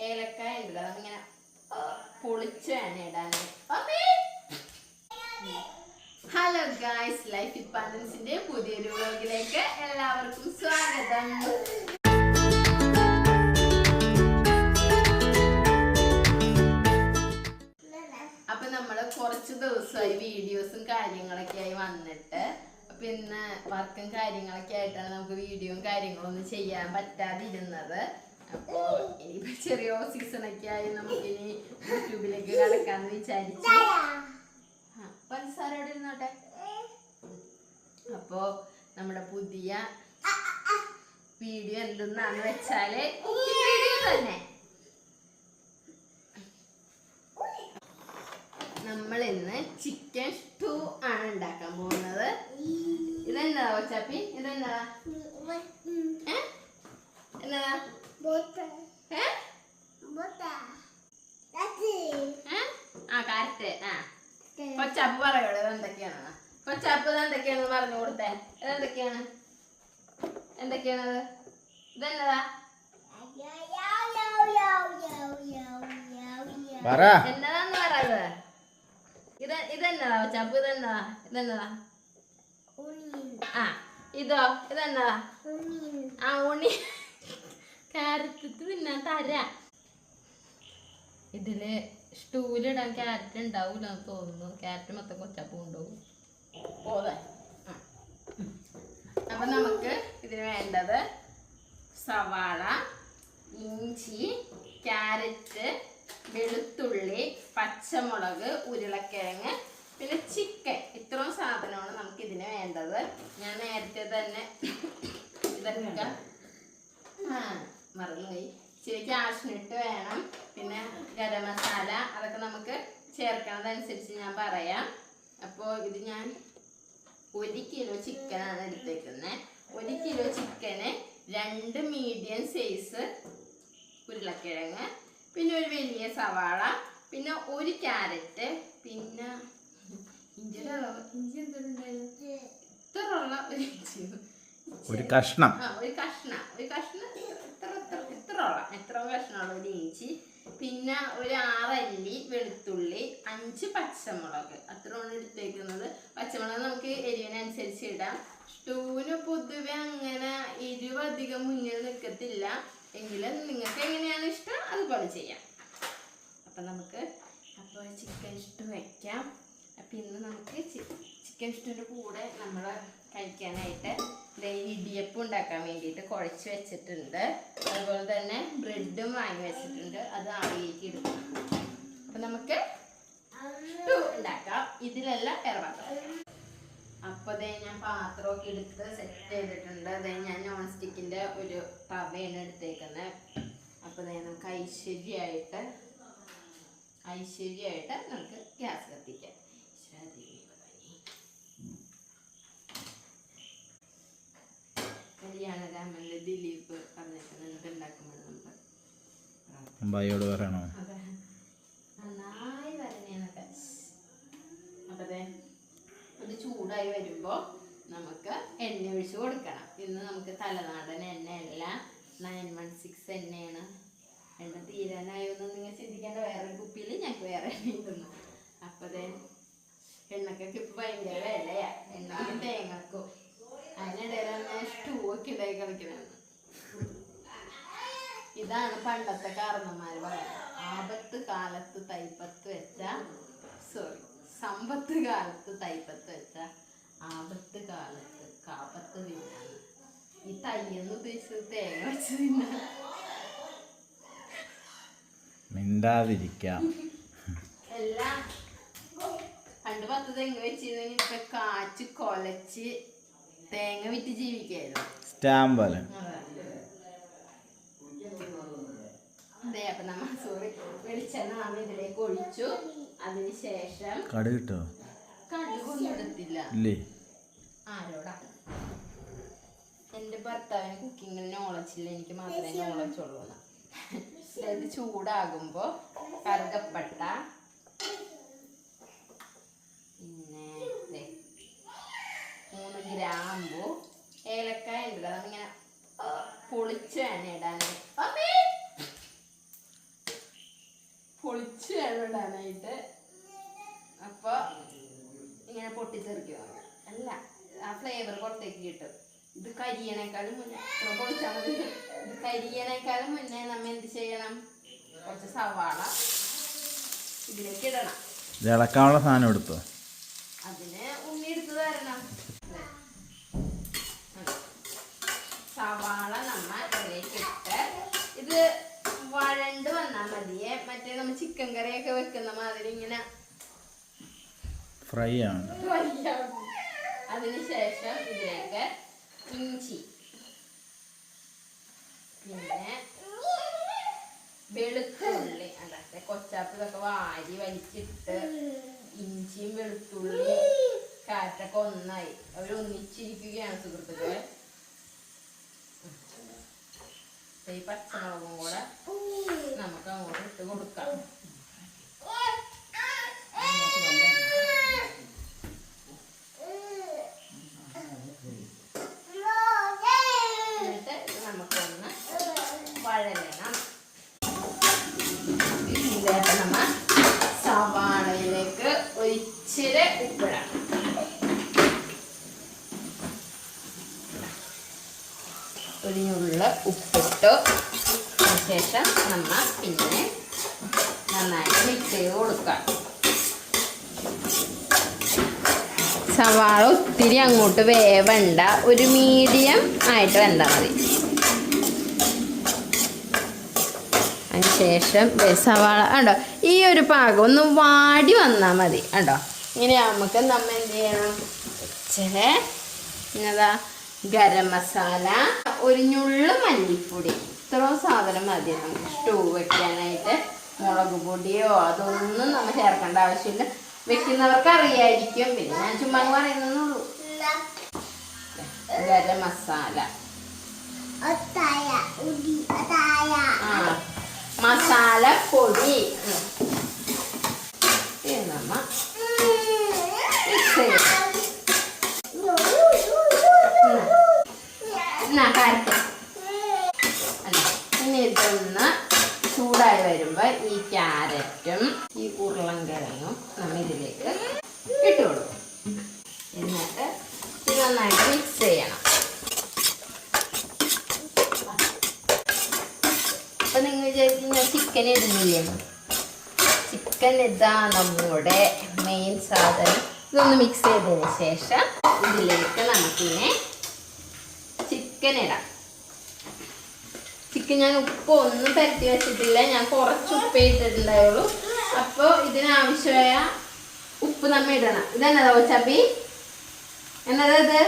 ഏലക്കായ ഉണ്ടല്ലോ നമ്മിങ്ങനെ പൊളിച്ച് വേണം ഇടാൻ. ഹലോ ഗായ്സ്, ലൈഫ് വിത്ത് പാരന്റ്സിന്റെ പുതിയൊരു വ്ലോഗിലേക്ക് എല്ലാവർക്കും സ്വാഗതം. അപ്പൊ നമ്മള് കുറച്ച് ദിവസമായി വീഡിയോസും കാര്യങ്ങളൊക്കെ ആയി വന്നിട്ട്, അപ്പൊ ഇന്ന് വർക്കും കാര്യങ്ങളൊക്കെ ആയിട്ടാണ് നമുക്ക് വീഡിയോയും കാര്യങ്ങളൊന്നും ചെയ്യാൻ പറ്റാതിരുന്നത്. അപ്പൊ ഇനിയിപ്പോ ചെറിയ സീസണൊക്കെ ആയി നമുക്കിനി യൂട്യൂബിലേക്ക് കടക്കാന്ന് വിചാരിച്ചു. പഞ്ചസാര അവിടെ ഇരുന്നോട്ടെ. അപ്പോ നമ്മുടെ പുതിയ വീഡിയോ എന്തെന്നാന്ന് വെച്ചാല് വീഡിയോ തന്നെ നമ്മൾ ഇന്ന് ചിക്കൻ സ്റ്റൂ ആണ് ഉണ്ടാക്കാൻ പോകുന്നത്. ഇതെന്താ കൊച്ചാപ്പി? ഇതെന്താ? എന്നതാ? കാരറ്റ്. കൊച്ചാപ്പ് പറയോളൂ ഇതെന്തൊക്കെയാണ്. കൊച്ചാപ്പ് ഇതെന്തൊക്കെയാണെന്ന് പറഞ്ഞു കൊടുത്തേ. ഇതെന്തൊക്കെയാണ്? എന്തൊക്കെയാണത്? ഇതെന്നതാ? എന്നതാന്ന് പറയുന്നത്? ഇതെന്നതാ കൊച്ചാപ്പ്? ഇതെന്നതാ? ഇതെന്നതാ? ഇതോ? ഇതെന്നതാ? ഉണ്ണി ക്യാരറ്റ് തിന്നാൻ തരാ. ഇതില് സ്റ്റൂലിടാൻ ക്യാരറ്റ് ഉണ്ടാവൂല എന്ന് തോന്നുന്നു. ക്യാരറ്റ് മൊത്തം കൊച്ചാപ്പ് കൊണ്ടുപോകും. പോതെ. അപ്പൊ നമുക്ക് ഇതിന് വേണ്ടത് സവാള, ഇഞ്ചി, ക്യാരറ്റ്, വെളുത്തുള്ളി, പച്ചമുളക്, ഉരുളക്കിഴങ്ങ്, പിന്നെ ചിക്കൻ. ഇത്രയും സാധനമാണ് നമുക്ക് ഇതിന് വേണ്ടത്. ഞാൻ നേരത്തെ തന്നെ ഇതൊക്കെ മറന്നുപോയി. ഇച്ചിരി കാഷ്നട്ട് വേണം, പിന്നെ ഗരം മസാല, അതൊക്കെ നമുക്ക് ചേർക്കണതനുസരിച്ച് ഞാൻ പറയാം. അപ്പോൾ ഇത് ഞാൻ 1 കിലോ ചിക്കനാണ് എടുത്തേക്കുന്നത്. 1 കിലോ ചിക്കന് 2 മീഡിയം സൈസ് ഉരുളക്കിഴങ്ങ്, പിന്നെ ഒരു വലിയ സവാള, പിന്നെ 1 ക്യാരറ്റ്, പിന്നെ ഇഞ്ചി എന്തുണ്ടായിരുന്നു? ഇത്രയുള്ള ഒരു ഇഞ്ചി, ഒരു കഷ്ണം എത്ര കഷ്ണമുള്ള ഒരു ഇഞ്ചി, പിന്നെ ഒരു 6 അല്ലി വെളുത്തുള്ളി, 5 പച്ചമുളക്. അത്രയാണ് എടുത്തേക്കുന്നത്. പച്ചമുളക് നമുക്ക് എരിവിനനുസരിച്ച് ഇടാം. സ്റ്റൂവിന് പൊതുവെ അങ്ങനെ എരിവ് അധികം മുന്നിൽ നിൽക്കത്തില്ല, എങ്കിലും നിങ്ങൾക്ക് എങ്ങനെയാണ് ഇഷ്ടം അതുപോലെ ചെയ്യാം. അപ്പം നമുക്ക് ചിക്കൻ സ്റ്റൂ വയ്ക്കാം. അപ്പം ഇന്ന് നമുക്ക് ചിക്കൻ സ്റ്റൂവിൻ്റെ കൂടെ നമ്മൾ കഴിക്കാനായിട്ട് ഇടിയപ്പം ഉണ്ടാക്കാൻ വേണ്ടിയിട്ട് കുഴച്ച് വെച്ചിട്ടുണ്ട്. അതുപോലെ തന്നെ ബ്രെഡും വാങ്ങി വെച്ചിട്ടുണ്ട്. അത് ആവിയിലേക്ക് ഇടും. അപ്പം നമുക്ക് സ്റ്റൂ ഉണ്ടാക്കാം. ഇതിലെല്ലാം ഇറവാക്കാം. അപ്പോൾ ഞാൻ പാത്രമൊക്കെ എടുത്ത് സെറ്റ് ചെയ്തിട്ടുണ്ട്. ഞാൻ നോൺ സ്റ്റിക്കിൻ്റെ ഒരു തവയാണ് എടുത്തേക്കുന്നത്. അപ്പോൾ നമുക്ക് ഐശ്വര്യമായിട്ട് നമുക്ക് ഗ്യാസ് കത്തിക്കാം. കല്യാണരാമനിലെ ദിലീപ് പറഞ്ഞിട്ടുണ്ട് ഉണ്ടാക്കുമ്പോൾ നമ്മൾ പറയണോ നന്നായി വരണേന്നൊക്കെ. അപ്പൊ ഇത് ചൂടായി വരുമ്പോ നമുക്ക് എണ്ണ ഒഴിച്ച് കൊടുക്കണം. ഇന്ന് നമുക്ക് തലനാടൻ എണ്ണയല്ല, 916 എണ്ണയാണ്. എണ്ണ തീരാനായൊന്നും നിങ്ങൾ ചിന്തിക്കേണ്ട. വേറൊരു കുപ്പിയിൽ ഞങ്ങൾക്ക് വേറെ എണ്ണ ഇടുന്നു. അപ്പൊ എണ്ണക്കൊക്കെ ഇപ്പൊ ഭയങ്കര വിലയാ. എണ്ണക്ക് തേങ്ങക്കും അതിനിടയിലാണ് സ്റ്റൂ ഒക്കെ ഉണ്ടായി കളിക്കണെന്ന്. ഇതാണ് പണ്ടത്തെ കാരണന്മാര് പറയുന്നത്. സമ്പത്ത് കാലത്ത് തൈപ്പത്ത് വെച്ച ആപത്ത് കാലത്ത് കാപ്പത്ത് തിന്നാണ്. ഈ തയ്യെന്ന് ഉദ്ദേശിച്ചത് തേങ്ങ വെച്ച് തിന്നാണ്. മിണ്ടാതിരിക്കാം. എല്ലാം പണ്ട് 10 തെങ്ങ് വെച്ചിരുന്നെങ്കിൽ ഇപ്പൊ കാച്ച് കൊലച്ച് തേങ്ങ വിറ്റ് ജീവിക്കായിരുന്നു. സ്റ്റാമ്പ്. അതെ. അപ്പൊ വെളിച്ചെണ്ണ നമ്മൾ ഇതിലേക്ക് ഒഴിച്ചു. അതിനുശേഷം കടുകൊന്നും എടുത്തില്ല. ആരോടാ? എന്റെ ഭർത്താവിന് കുക്കിങ്ങിൽ നോളജ് ഇല്ല, എനിക്ക് മാത്രമേ നോളജ് ഉള്ളൂ. ഇത് ചൂടാകുമ്പോ കറുകപ്പട്ട, പിന്നെ 3 ഗ്രാമ്പു, ഏലക്കായ ഉണ്ടല്ലോ നമ്മിങ്ങനെ പൊളിച്ച് വേണം ഇടാൻ. പൊളിച്ച് വേണം ഇടാനായിട്ട്. അപ്പോൾ ഇങ്ങനെ പൊട്ടിത്തെറിക്കും. അല്ല, ആ ഫ്ലേവർ പുറത്തേക്ക് കിട്ടും. ഇത് കരിയണേക്കാളും മുന്നേ പൊളിച്ചാൽ മതി. ഇത് കരിയണേക്കാളും മുന്നേ നമ്മൾ എന്ത് ചെയ്യണം? കുറച്ച് സവാള ഇതിലേക്ക് ഇടണം. ഇളക്കാനുള്ള സാധനം എടുത്തോ? അതിന് ഉണ്ണി എടുത്ത് തരണം. സവാള നമ്മ ഇതിലേക്ക് ഇട്ട് ഇത് വഴണ്ട് വന്നാൽ മതിയെ. മറ്റേ നമ്മൾ ചിക്കൻ കറിയൊക്കെ വെക്കുന്ന മാതിരി ഇങ്ങനെ ഫ്രൈ ആണ്. അതിനുശേഷം ഇതിലേക്ക് ഇഞ്ചി, പിന്നെ വെളുത്തുള്ളി, അല്ലാതെ കൊച്ചാപ്പ് ഇതൊക്കെ വാരി വലിച്ചിട്ട് ഇഞ്ചിയും വെളുത്തുള്ളി കാറ്റൊക്കെ ഒന്നായി അവരൊന്നിച്ചിരിക്കുകയാണ് സുഹൃത്തുക്കളെ. ഈ പച്ചമുളകും കൂടെ നമുക്ക് അങ്ങോട്ട് ഇട്ട് കൊടുക്കാം. എന്നിട്ട് നമുക്കൊന്ന് വഴലണം. ഇതിലേക്ക് നമ്മൾ സവാളയിലേക്ക് ഒരിച്ചിരി ഉപ്പിടണം. ഒരു നുള്ള ഉപ്പിട്ടു ശേഷം നമ്മൾ പിന്നെ നന്നായിട്ട് മിക്സ് ചെയ്ത് കൊടുക്കാം. സവാള ഒത്തിരി അങ്ങോട്ട് വേവണ്ട, ഒരു മീഡിയം ആയിട്ട് വെന്താൽ മതി. അതിനുശേഷം സവാള ഉണ്ടോ ഈ ഒരു പാകം ഒന്ന് വാടി വന്നാൽ മതി. ഉണ്ടോ ഇങ്ങനെ നമുക്ക് നമ്മൾ എന്ത് ചെയ്യണം? ഇച്ചിരി എന്നതാ ഗരം മസാല, ഒരു നുള്ളു മല്ലിപ്പൊടി, ഇത്രയും സാധനം മതി നമുക്ക് സ്റ്റൂ വെക്കാനായിട്ട്. മുളക് പൊടിയോ അതൊന്നും നമ്മൾ ചേർക്കേണ്ട ആവശ്യമില്ല. വെക്കുന്നവർക്ക് അറിയായിരിക്കും, പിന്നെ ഞാൻ ചുമ്മാ പറയുന്നുള്ളൂ. ഗരം മസാല, മസാല പൊടി നമ്മ മിക്സ് ചെയ്യും. ഇനി ഇതൊന്ന് ചൂടായി വരുമ്പോൾ ഈ ക്യാരറ്റും ഈ ഉരുളൻകിഴങ്ങും നമ്മൾ ഇതിലേക്ക് ഇട്ട് കൊടുക്കും. എന്നിട്ട് ഇത് നന്നായിട്ട് മിക്സ് ചെയ്യണം. അപ്പൊ നിങ്ങൾ വിചാരിക്കും ഞാൻ ചിക്കൻ ഇടുന്നില്ലേ? ചിക്കൻ ഇതാ നമ്മുടെ മെയിൻ സാധനം. ഇതൊന്ന് മിക്സ് ചെയ്തതിന് ശേഷം ഇതിലേക്ക് നമുക്കിങ്ങനെ ചിക്കൻ ഇടാം. ചിക്കൻ ഞാൻ ഉപ്പ് ഒന്നും പരത്തി വെച്ചിട്ടില്ല, ഞാൻ കുറച്ച് ഉപ്പ് ഇട്ടിട്ടുണ്ടായുള്ളൂ. അപ്പോൾ ഇതിനാവശ്യമായ ഉപ്പ് നമ്മ ഇടണം. ഇതെന്നതാ ചപ്പി? എന്നതാ ഇത്?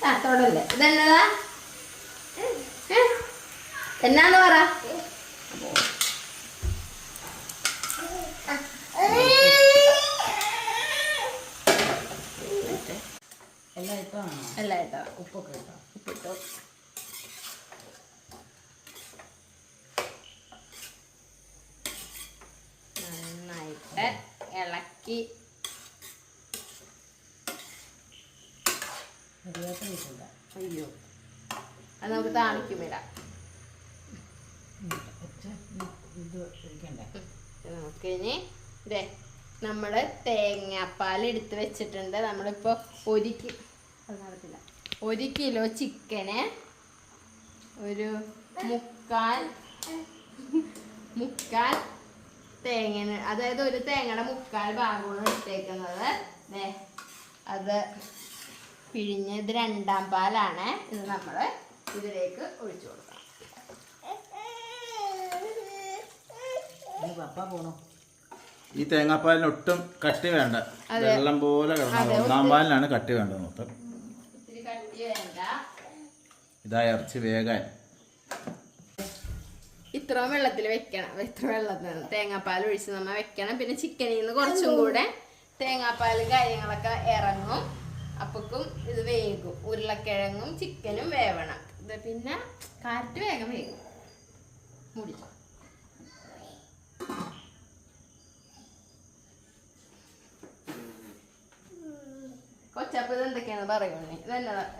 ആ തൊടല്ലേ, ഇതെന്നതാ? എന്നാന്ന് പറ. എല്ലാം ഇട്ടോ, ഉപ്പൊക്കെ ഇട്ടോ, ഉപ്പിട്ടോ. നന്നായിട്ട് ഇളക്കി അയ്യോ അത് നമുക്ക് താളിക്കും ഇടാം. നമുക്കിനി ഇതേ നമ്മൾ തേങ്ങാപ്പാൽ എടുത്ത് വെച്ചിട്ടുണ്ട്. നമ്മളിപ്പോൾ ഒരു കിലോ ചിക്കന് ഒരു മുക്കാൽ തേങ്ങ, അതായത് ഒരു തേങ്ങയുടെ മുക്കാൽ ഭാഗമാണ് ഇട്ടേക്കുന്നത്. അത് പിഴിഞ്ഞ് ഇത് 2ാം പാലാണ്. ഇത് നമ്മൾ ഇതിലേക്ക് ഒഴിച്ചു കൊടുക്കണം. ഈ തേങ്ങാപ്പാലിന് ഒട്ടും കട്ടി വേണ്ട, വെള്ളം പോലെ കിടക്കണം. 1ാം പാലിനാണ് കട്ടി വേണ്ടത് മൊത്തം. ഇത്തിരി കട്ടി വേണ്ട. ഇതാ ഇറച്ചി വേഗാൻ ഇത്രയും വെള്ളത്തിൽ വെക്കണം. ഇത്ര വെള്ളത്തിൽ തേങ്ങാപ്പാൽ ഒഴിച്ച് നമ്മൾ വെക്കണം. പിന്നെ ചിക്കനിൽ നിന്ന് കുറച്ചും കൂടെ തേങ്ങാപ്പാലും കാര്യങ്ങളൊക്കെ ഇറങ്ങും. അപ്പോഴേക്കും ഇത് വേകും. ഉരുളക്കിഴങ്ങും ചിക്കനും വേവണം. ഇത് പിന്നെ കാറ്റ് വേഗം വേകും. മുടിച്ചു കൊച്ചാപ്പു ഇത് എന്തൊക്കെയാണ് പറയുന്നേ?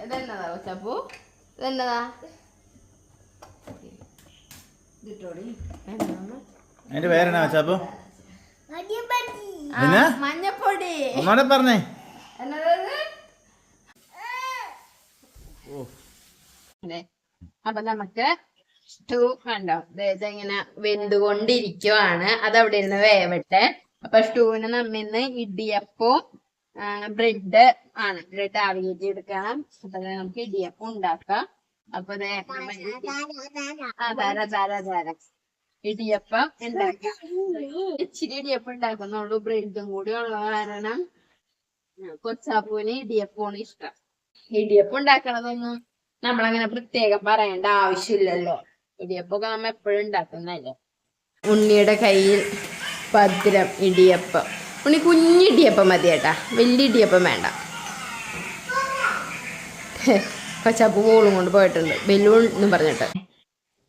ഇതെന്നതാ കൊച്ചാപ്പു? ഇതെന്നതാ? അതിന്റെ പേരെന്നാ വെച്ചാപ്പോ ആ, മഞ്ഞപ്പൊടി ഒന്നോടെ പറഞ്ഞേ. എന്നത് ഓ അപ്പൊ നമുക്ക് സ്റ്റൂ കണ്ടോ, ഇതെങ്ങനെ വെന്തുകൊണ്ടിരിക്കുവാണ്. അതവിടെ ഇരുന്ന് വേവട്ടെ. അപ്പൊ സ്റ്റൂവിന് നമ്മിന്ന് ഇടിയപ്പവും ബ്രെഡ് ആണ്. ബ്രെഡ് ആവിയേറ്റി എടുക്കണം. അപ്പൊ നമുക്ക് ഇടിയപ്പം ഉണ്ടാക്കാം. അപ്പൊ ഇടിയപ്പം ഉണ്ടാക്കാം. ഇച്ചിരി ഇടിയപ്പം ഉണ്ടാക്കുന്നുള്ളൂ. ബ്രെഡും കൂടി ഉള്ള കാരണം കൊച്ചാപ്പൂന് ഇടിയപ്പമാണ് ഇഷ്ടം. ഇടിയപ്പം ഉണ്ടാക്കണതൊന്നും നമ്മളങ്ങനെ പ്രത്യേകം പറയേണ്ട ആവശ്യമില്ലല്ലോ. ഇടിയപ്പൊക്കെ നമ്മ എപ്പോഴും ഉണ്ടാക്കുന്നല്ലേ. ഉണ്ണിയുടെ കയ്യിൽ ഭദ്രം ഇടിയപ്പം. ഉണ്ണി കുഞ്ഞിടിയപ്പം മതി കേട്ടാ, വലിയ ഇടിയപ്പം വേണ്ട. കൊച്ചാപ്പൂ ബോളും കൊണ്ട് പോയിട്ടുണ്ട്, ബലൂൺ എന്ന് പറഞ്ഞിട്ട്.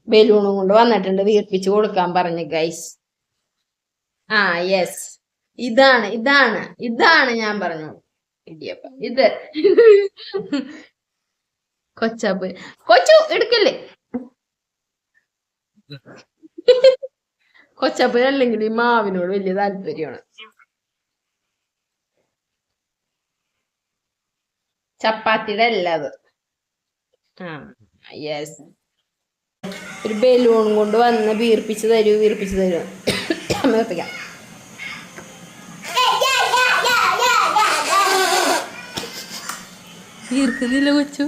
ബലൂണും കൊണ്ട് വന്നിട്ടുണ്ട്, വീർപ്പിച്ച് കൊടുക്കാൻ പറഞ്ഞു ഗൈസ്. ആ യെസ്, ഇതാണ് ഇതാണ് ഇതാണ് ഞാൻ പറഞ്ഞു ഇടിയപ്പം. ഇത് കൊച്ചാപ്പൂ കൊച്ചു എടുക്കല്ലേ. കൊച്ചാപ്പൂര് അല്ലെങ്കിൽ ഈ മാവിനോട് വലിയ താല്പര്യമാണ്. ചപ്പാത്തിയുടെ അല്ല അത്. ആ യെസ്, ഒരു ബലൂൺ കൊണ്ട് വന്ന് വീർപ്പിച്ച് തരൂ, വീർപ്പിച്ച് തരൂ. വീർപ്പിക്കാം. വീർക്കുന്നില്ല കൊച്ചു.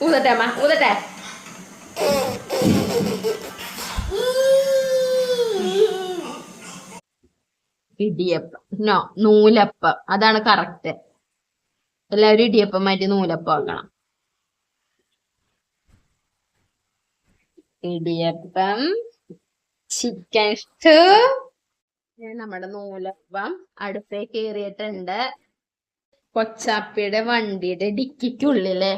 ഊതട്ടെ അമ്മ, ഊതട്ടെ. ഇടിയപ്പം നോ, നൂലപ്പം അതാണ് കറക്റ്റ്. എല്ലാവരും ഇടിയപ്പം മാറ്റി നൂലപ്പം ആക്കണം. Idiyappam, chicken stew. നമ്മുടെ നൂലപ്പം അടുപ്പേ കയറിയിട്ടുണ്ട്. കൊച്ചാപ്പിയുടെ വണ്ടിയുടെ ഡിക്കിക്കുള്ളിലെ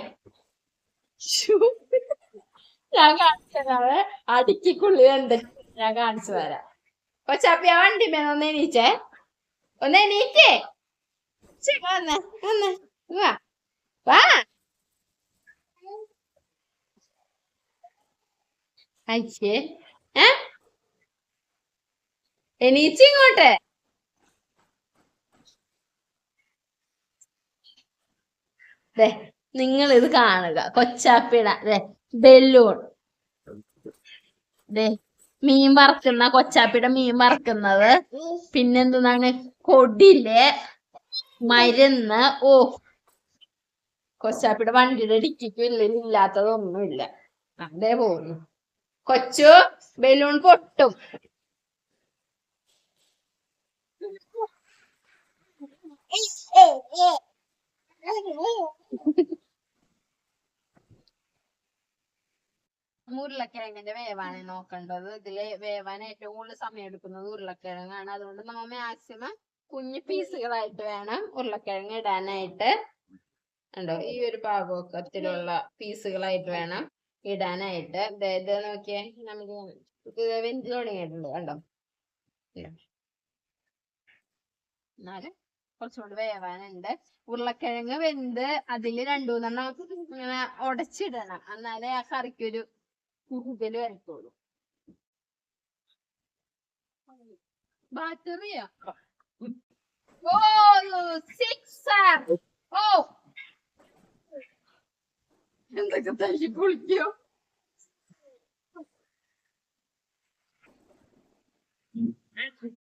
ഞാൻ കാണിച്ചു തരാവേ. ആ ഡിക്കിക്കുള്ളിൽ എന്ത് ഞാൻ കാണിച്ചു തരാം. കൊച്ചാപ്പി ആ വണ്ടി ഒന്ന് എണീച്ചേ, ഒന്ന് എണീറ്റേ. വന്ന് വന്ന് വാ വാ. അയച്ചേ എണീച്ചിങ്ങോട്ട്. നിങ്ങൾ ഇത് കാണുക. കൊച്ചാപ്പിയുടെ ബലൂൺ, മീൻ വറക്കുന്ന കൊച്ചാപ്പിയുടെ മീൻ വറക്കുന്നത്. പിന്നെന്താണ് കൊടിയിലെ മരുന്ന്. ഓ, കൊച്ചാപ്പിയുടെ വണ്ടിയുടെ ഡിക്കിക്കും ഇല്ലാത്തതൊന്നുമില്ല. അതേ പോകുന്നു. കൊച്ചു ബലൂൺ പൊട്ടും. ഉരുളക്കിഴങ്ങിന്റെ വേവാണ് നോക്കേണ്ടത്. ഇതില് വേവാൻ ഏറ്റവും കൂടുതൽ സമയം എടുക്കുന്നത് ഉരുളക്കിഴങ്ങാണ്. അതുകൊണ്ട് നമ്മൾ മാക്സിമം കുഞ്ഞു പീസുകളായിട്ട് വേണം ഉരുളക്കിഴങ്ങ് ഇടാനായിട്ട്. ഉണ്ടോ, ഈ ഒരു പാകത്തിലുള്ള പീസുകളായിട്ട് വേണം ഇടാനായിട്ട്. ഇത് നോക്കിയേ, നമുക്ക് വെന്ത് തുടങ്ങിയിട്ടുണ്ട് കണ്ടോ. എന്നാലും കുറച്ചുകൂടി വേവാനുണ്ട്. ഉരുളക്കിഴങ്ങ് വെന്ത് അതില് 2-3 ഇങ്ങനെ ഉടച്ചിടണം. എന്നാലേ ആ കറിക്കൊരു കുറുകല് വരത്തുള്ളൂ. ബാറ്ററിയാ. ഓ 6 ഓ എന്തൊക്കെ തല്ലി പൊളിക്കോ.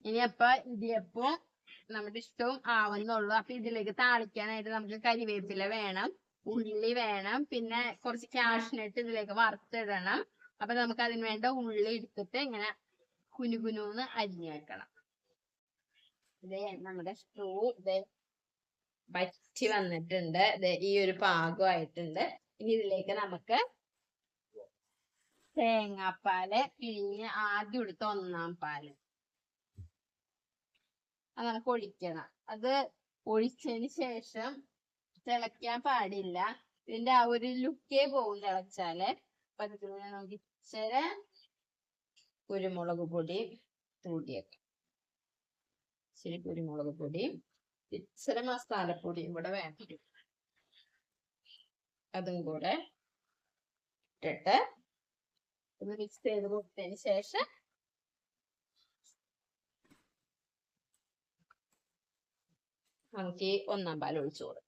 ഇനി അപ്പൊ ഇടിയപ്പം നമ്മുടെ ഇഷ്ടവും ആവുന്നുള്ളൂ. അപ്പൊ ഇതിലേക്ക് താളിക്കാനായിട്ട് നമുക്ക് കരിവേപ്പില വേണം, ഉള്ളി വേണം, പിന്നെ കുറച്ച് കാഷ്നട്ട് ഇതിലേക്ക് വറുത്തിടണം. അപ്പൊ നമുക്ക് അതിന് വേണ്ട ഉള്ളി എടുത്തിട്ട് ഇങ്ങനെ കുനുകുനൂന്ന് അരിഞ്ഞു വെക്കണം. ഇതേ നമ്മുടെ സ്റ്റൂ വറ്റി വന്നിട്ടുണ്ട്. ഈ ഒരു പാകമായിട്ടുണ്ട്. ഇനി ഇതിലേക്ക് നമുക്ക് തേങ്ങാപ്പാല് പിഴിഞ്ഞ് ആദ്യം എടുത്ത 1-ാം പാല് അങ്ങനെ ഒഴിക്കണം. അത് ഒഴിച്ചതിന് ശേഷം തിളയ്ക്കാൻ പാടില്ല. ഇതിന്റെ ആ ഒരു ലുക്കേ പോകും തിളച്ചാല്. അപ്പൊ അതിന് നമുക്ക് ഇച്ചിരി കുരുമുളക് പൊടി തൂടിയേക്കാം. ഇച്ചിരി കുരുമുളക് പൊടിയും ഇച്ചിരി മസാലപ്പൊടിയും കൂടെ വേണം. അതും കൂടെ ഇട്ടിട്ട് ഒന്ന് മിക്സ് ചെയ്ത് കൊടുത്തതിന് ശേഷം നമുക്ക് ഈ 1-ാം പാൽ ഒഴിച്ചു കൊടുക്കാം.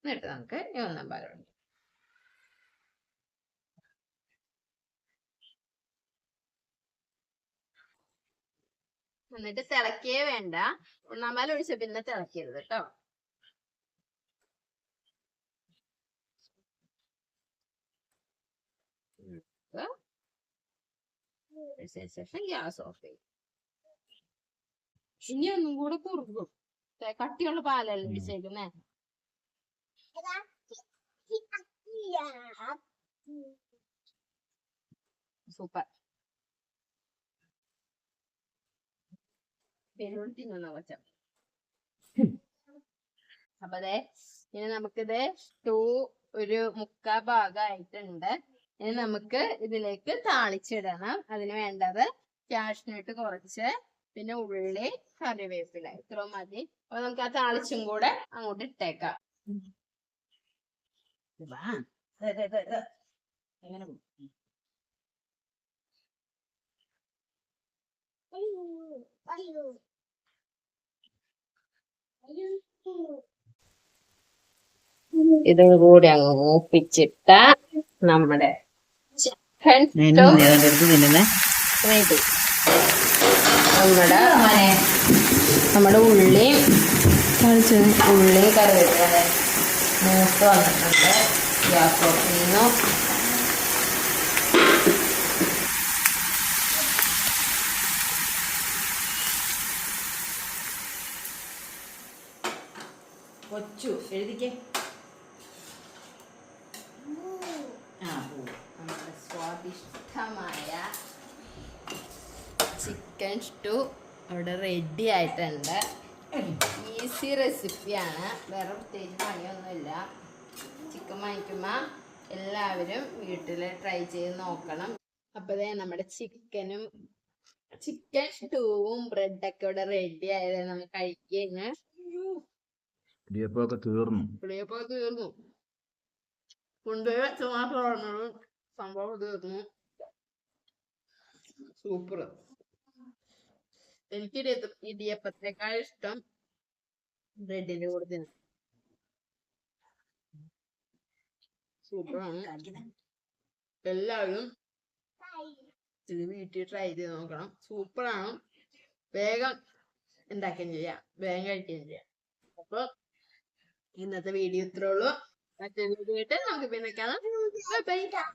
എന്നിട്ട് നമുക്ക് ഈ 1-ാം പാൽ ഒഴിക്കാം. എന്നിട്ട് തിളക്കേ വേണ്ട. 1-ാം പാൽ ഒഴിച്ച പിന്നെ തിളക്കരുത് കേട്ടോ. ശേഷം ഗ്യാസ് ഓഫ് ചെയ്യും. ഇനി ഒന്നും കൂടെ കുറുകും. കട്ടിയുള്ള പാലല്ലേ ഒഴിച്ചേക്കുന്നേ. സൂപ്പർ. വെച്ച അപ്പൊ അതെ ഇനി നമുക്കിത് ഒരു 3/4 ഭാഗമായിട്ടുണ്ട്. ഇനി നമുക്ക് ഇതിലേക്ക് താളിച്ചിടണം. അതിന് വേണ്ടത് കാഷ്നട്ട് കുറച്ച്, പിന്നെ ഉള്ളി, കറിവേപ്പില, ഇത്ര മതി. അപ്പൊ നമുക്ക് ആ താളിച്ചും കൂടെ അങ്ങോട്ട് ഇട്ടേക്കാം. ഇതും കൂടി അങ്ങ് മൂപ്പിച്ചിട്ട നമ്മുടെ ചിക്കൻ നമ്മുടെ ഉള്ളി കറിവേപ്പില മൂത്ത് വന്നിട്ടുണ്ട്. ഗ്യാസ് ഓഫ് ചെയ്യുന്നു. കൊച്ചു എഴുതിക്കേ. നമ്മുടെ സ്വാദിഷ്ടമായ ചിക്കൻ സ്റ്റൂ അവിടെ റെഡി ആയിട്ടുണ്ട്. ഈസി റെസിപ്പിയാണ്, വേറെ പ്രത്യേകിച്ച് പണിയൊന്നുമില്ല. ചിക്കൻ വാങ്ങിക്കുമ്പോൾ എല്ലാവരും വീട്ടിൽ ട്രൈ ചെയ്ത് നോക്കണം. അപ്പോൾ നമ്മുടെ ചിക്കൻ സ്റ്റൂവും ബ്രെഡൊക്കെ ഇവിടെ റെഡി ആയത് നമുക്ക് കഴിക്കുന്ന. ഇടിയപ്പമൊക്കെ തീർന്നു. കൊണ്ടുപോയി വെച്ച സംഭവം തീർന്നു. സൂപ്പർ. എനിക്ക് ഇടിയപ്പത്തേക്കാൾ ഇഷ്ടം ബ്രെഡിന്റെ കൂടെ തിന്നു. സൂപ്പറാണ്. എല്ലാവരും ഇത് വീട്ടിൽ ട്രൈ ചെയ്ത് നോക്കണം. സൂപ്പറാണ്. വേഗം ഉണ്ടാക്കുകയും ചെയ്യാം, വേഗം കഴിക്കുകയും ചെയ്യാം. അപ്പൊ ഇന്നത്തെ വീഡിയോ ഇത്രേ ഉള്ളൂ. മറ്റൊരു വീഡിയോ ആയിട്ട് നമുക്ക് പിന്നെ കാണാം. Bye bye.